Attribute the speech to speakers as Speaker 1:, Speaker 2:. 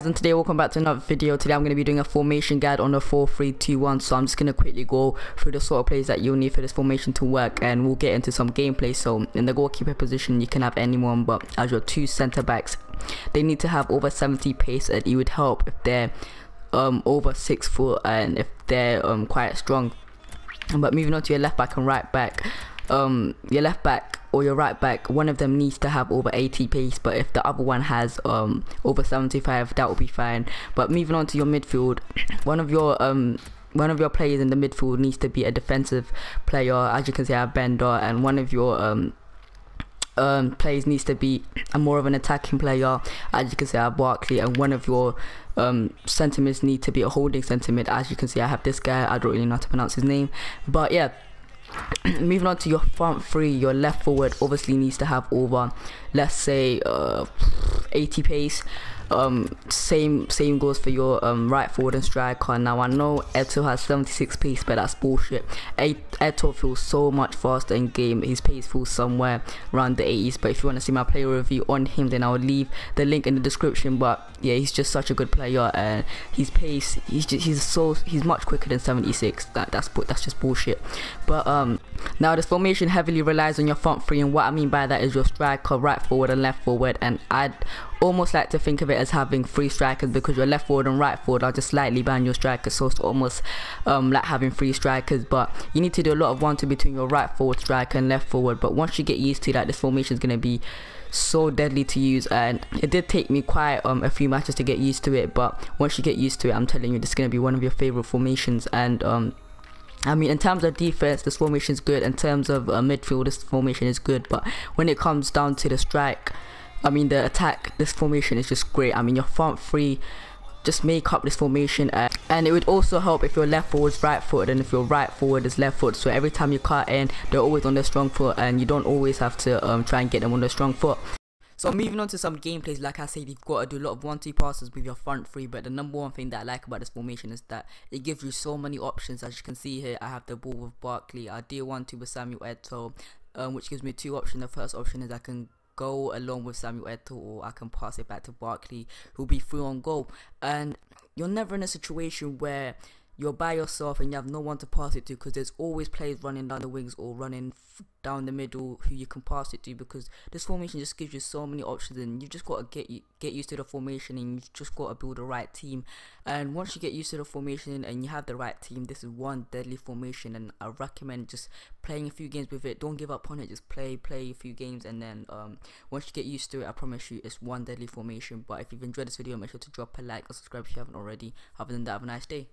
Speaker 1: And today welcome back to another video. Today I'm going to be doing a formation guide on the 4-3-2-1. So I'm just going to quickly go through the sort of plays that you'll need for this formation to work, and we'll get into some gameplay. So in the goalkeeper position you can have anyone, but as your two centre backs, they need to have over 70 pace, and it would help if they're over 6 foot and if they're quite strong. But moving on to your left back and right back, your left back or your right back, one of them needs to have over 80 pace, but if the other one has over 75, that will be fine. But moving on to your midfield, one of your players in the midfield needs to be a defensive player. As you can see, I have Bender, and one of your players needs to be more of an attacking player. As you can see, I have Barkley, and one of your centre mids need to be a holding centre mid. As you can see, I have this guy. I don't really know how to pronounce his name, but yeah. Moving on to your front three, your left forward obviously needs to have over, let's say, 80 pace. Same goes for your right forward and striker. Now I know Eto has 76 pace, but that's bullshit. Eto feels so much faster in game. His pace feels somewhere around the 80s. But if you want to see my player review on him, then I'll leave the link in the description. But yeah, he's just such a good player, and his pace, he's much quicker than 76. That's just bullshit. But now this formation heavily relies on your front three, and what I mean by that is your striker, right forward and left forward. And I'd almost like to think of it as having 3 strikers, because your left forward and right forward are just slightly behind your strikers, so it's almost like having 3 strikers. But you need to do a lot of 1-2 between your right forward striker and left forward. But once you get used to that, this formation is going to be so deadly to use, and it did take me quite a few matches to get used to it. But once you get used to it, I'm telling you, this is going to be one of your favorite formations. And I mean, in terms of defense, this formation is good. In terms of midfield, this formation is good. But when it comes down to the strike, I mean the attack, this formation is just great. I mean, your front three just make up this formation, and it would also help if your left forward is right footed and if your right forward is left foot. So every time you cut in, they're always on their strong foot, and you don't always have to try and get them on their strong foot. So moving on to some gameplays, like I said, you've got to do a lot of 1-2 passes with your front three. But the number one thing that I like about this formation is that it gives you so many options. As you can see here, I have the ball with Barkley. I do 1-2 with Samuel Eto'o, which gives me 2 options. The first option is I can go along with Samuel Eto'o, or I can pass it back to Barkley, who'll be through on goal. And you're never in a situation where you're by yourself and you have no one to pass it to, because there's always players running down the wings or running down the middle who you can pass it to, because this formation just gives you so many options, and you just got to get used to the formation, and you just got to build the right team. And once you get used to the formation and you have the right team, this is one deadly formation, and I recommend just playing a few games with it. Don't give up on it, just play a few games, and then once you get used to it, I promise you it's one deadly formation. But if you've enjoyed this video, make sure to drop a like or subscribe if you haven't already. Other than that, have a nice day.